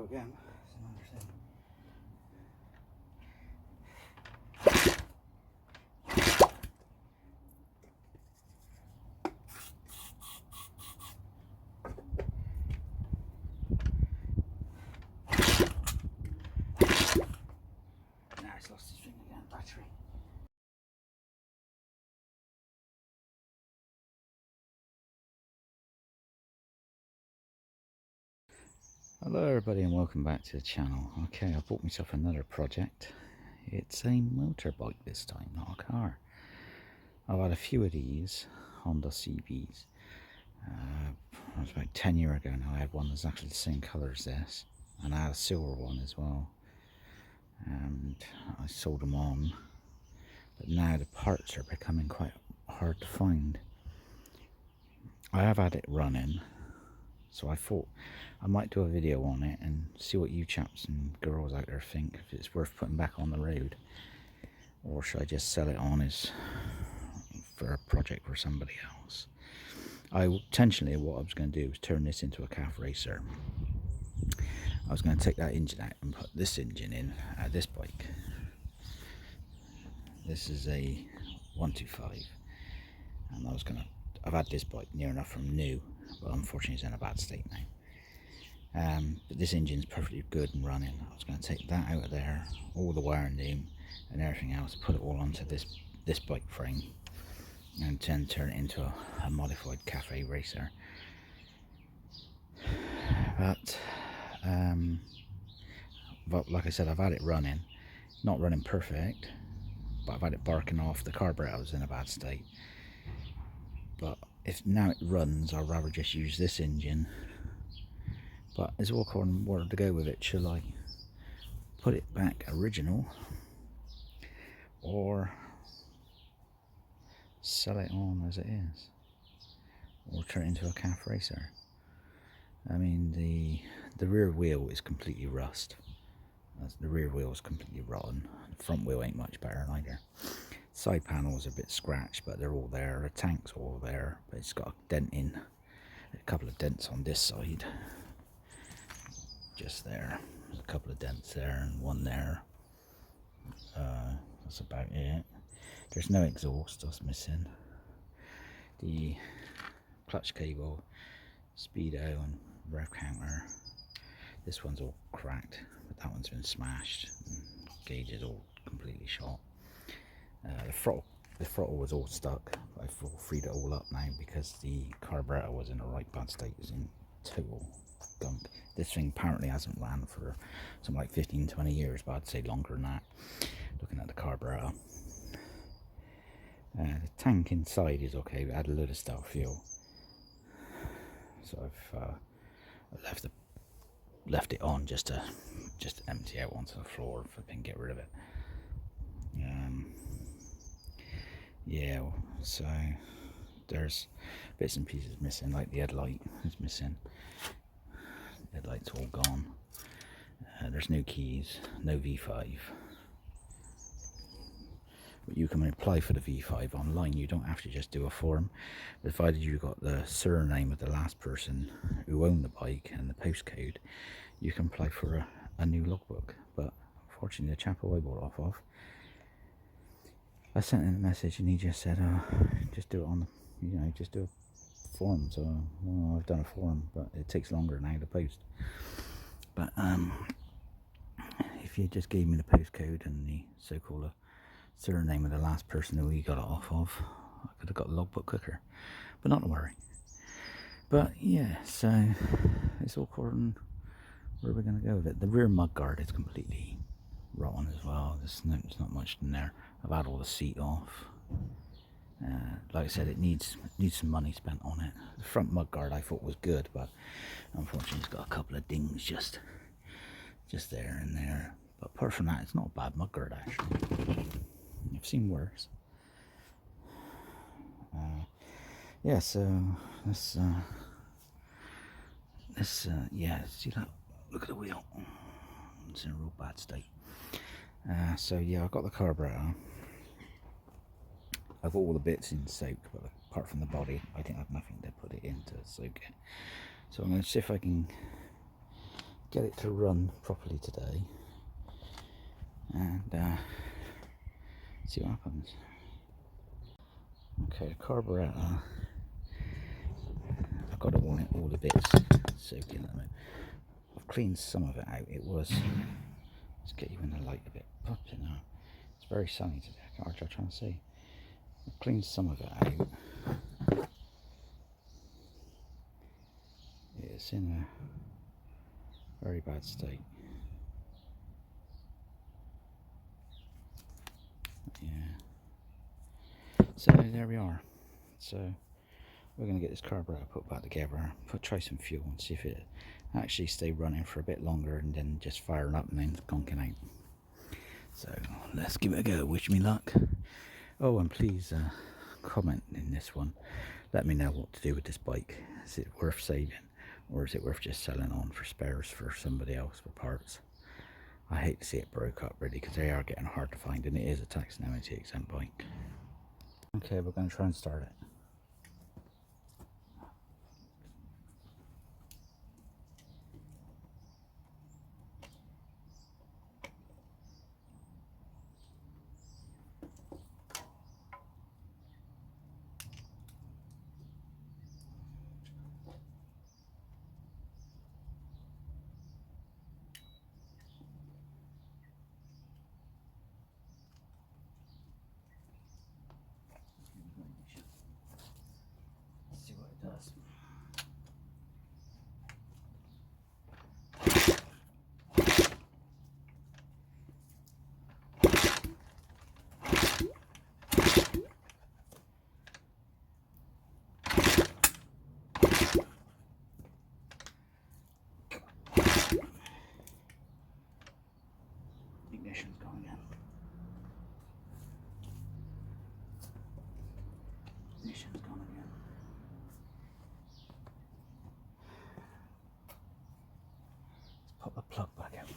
again. It's another thing. Now it's lost its thing again, battery. Hello everybody and welcome back to the channel. Okay, I bought myself another project. It's a motorbike this time, not a car. I've had a few of these Honda CBs. It was about 10 years ago now. I had one that's actually the same colour as this, and I had a silver one as well, and I sold them on, but now the parts are becoming quite hard to find. I have had it running, so I thought I might do a video on it and see what you chaps and girls out there think, if it's worth putting back on the road, or should I just sell it on as for a project for somebody else. Intentionally, what I was going to do was turn this into a calf racer. I was going to take that engine out and put this engine in at this bike. This is a 125, and I've had this bike near enough from new, but unfortunately it's in a bad state now. But this engine's perfectly good and running. I was going to take that out of there, all the wiring loom and everything else, put it all onto this bike frame, and then turn it into a modified cafe racer. But like I said, I've had it running, not running perfect, but I've had it barking off. The carburetor was in a bad state, but if now it runs, I'd rather just use this engine. But it's all according where to go with it. Shall I put it back original or sell it on as it is, or turn it into a calf racer? I mean, the rear wheel is completely rust. The rear wheel is completely rotten. The front wheel ain't much better either. Side panels are a bit scratched, but they're all there. The tank's all there, but it's got a dent in, a couple of dents on this side. Just there. There's a couple of dents there and one there. That's about it. There's no exhaust, that's missing. The clutch cable, speedo and rev counter. This one's all cracked, but that one's been smashed. Gauge is all completely shot. The throttle was all stuck. I've freed it all up now because the carburetor was in a right bad state. It was in total gunk. This thing apparently hasn't ran for something like 15-20 years, but I'd say longer than that, looking at the carburetor. The tank inside is okay, but I had a load of stale fuel, so I've left it on just to empty out onto the floor if I can get rid of it. Yeah, so there's bits and pieces missing, like the headlight is missing. The headlight's all gone. There's no keys, no V5. But you can apply for the V5 online. You don't have to just do a form, provided you got the surname of the last person who owned the bike and the postcode. You can apply for a new logbook. But unfortunately, the chap who I bought off of, I sent him a message and he just said, just do it on, just do a form. So, well, I've done a form, but it takes longer now to post. But if you just gave me the postcode and the so-called surname of the last person who he got it off of, I could have got the logbook quicker. But not to worry. But yeah, so it's all according where we're going to go with it. The rear mudguard is completely rotten as well. There's not much in there. I've had all the seat off. Like I said, it needs some money spent on it. The front mudguard I thought was good, but unfortunately it's got a couple of dings just there and there. But apart from that, it's not a bad mudguard actually. I've seen worse. Yeah, so yeah, see that? Look at the wheel. It's in a real bad state. So yeah, I've got the carburetor. I've got all the bits in soak, but apart from the body, I think I've nothing to put it in to soak it. So I'm going to see if I can get it to run properly today and see what happens. Okay, the carburetor, I've got all the bits soaking at the moment. I've cleaned some of it out. It was, let's get you in the light a bit. Popping out. It's very sunny today. I can't try and see. I've cleaned some of it out. It's in a very bad state. Yeah. So there we are. So we're going to get this carburetor put back together, try some fuel and see if it actually stay running for a bit longer and then just firing up and then conking out. So let's give it a go. Wish me luck. Oh, and please comment in this one. Let me know what to do with this bike. Is it worth saving, or is it worth just selling on for spares for somebody else for parts? I hate to see it broke up really, because they are getting hard to find, and it is a tax and MOT exempt bike. Okay, we're going to try and start it. See what it does. Ignition's gone again. Ignition's gone again. Let's pop the plug back out.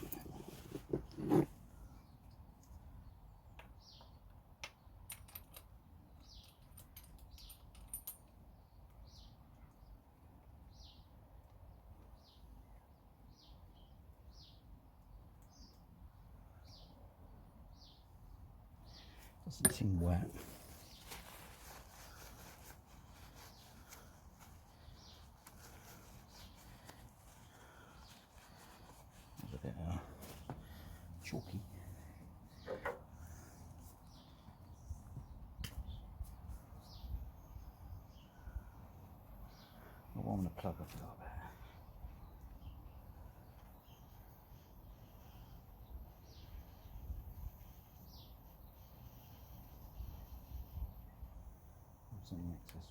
Doesn't seem wet. It's a bit chalky. I want to plug up a little bit. Some excess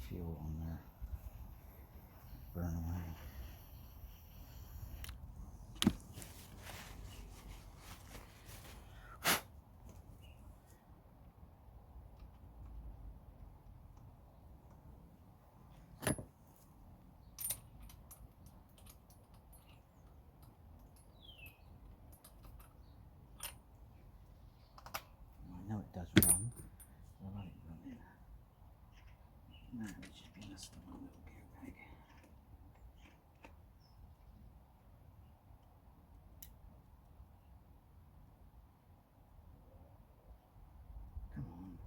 fuel on there. Burn away. I know it does run. I like it running. Now it's just been a stubborn little gear bag. Come on.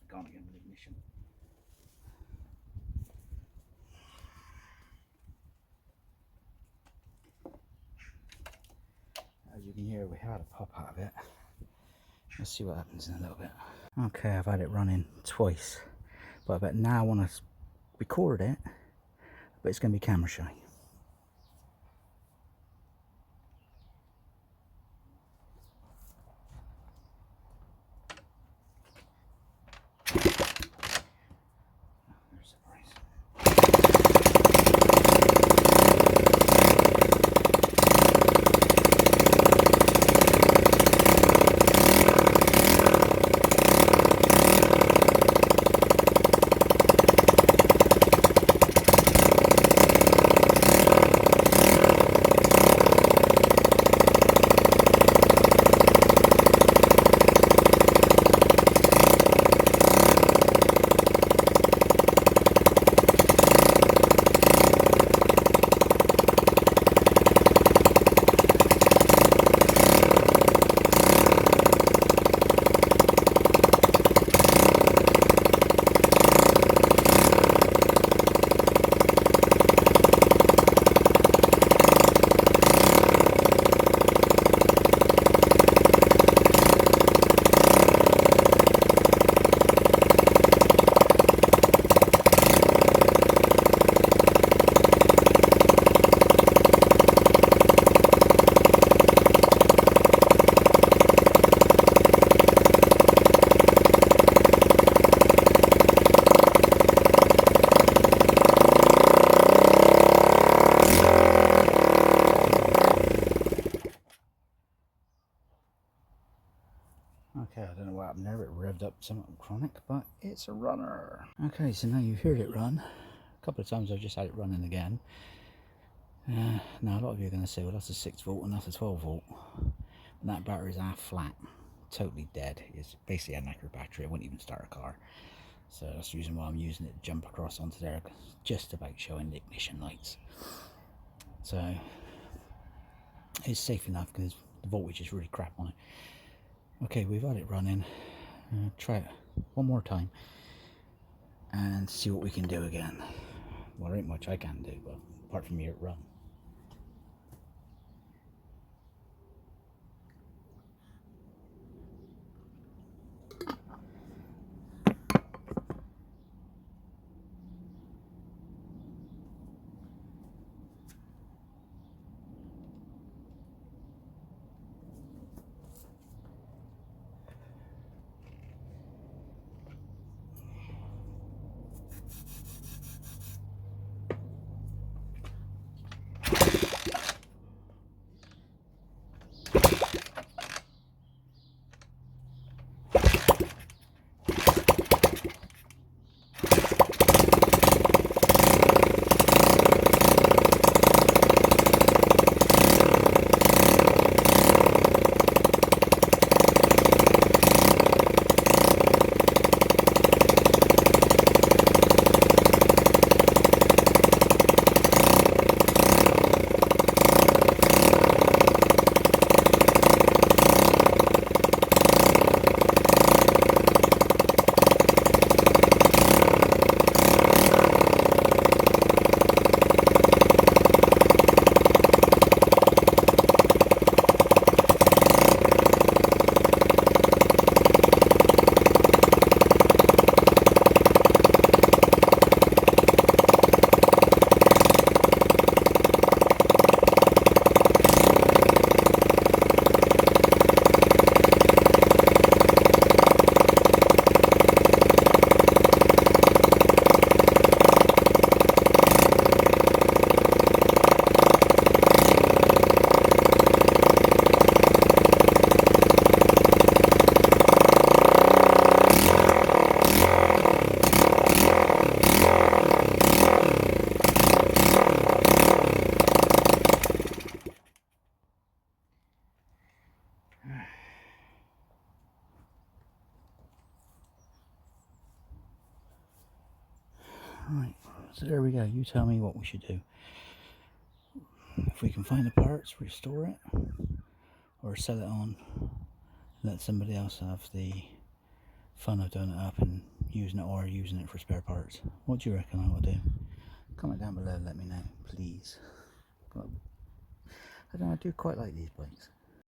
Gone again with ignition. As you can hear, we had a pop out of it. Let's see what happens in a little bit. Okay, I've had it running twice, but I bet now I want to record it, but it's going to be camera shy. somewhat chronic, but it's a runner. Okay, so now you've heard it run. A couple of times I've just had it running again. Now a lot of you are going to say, well, that's a 6 volt and that's a 12 volt. And that battery is half flat, totally dead. It's basically a knacker battery. It wouldn't even start a car. So that's the reason why I'm using it to jump across onto there, just about showing the ignition lights. So it's safe enough because the voltage is really crap on it. Okay, we've had it running. Try it one more time and see what we can do again. Well, there ain't much I can do, but apart from hear it run. Right, so there we go. You tell me what we should do. If we can find the parts, restore it, or sell it on, let somebody else have the fun of doing it up and using it, or using it for spare parts. What do you reckon I will do? Comment down below and let me know, please. I don't know, I do quite like these bikes.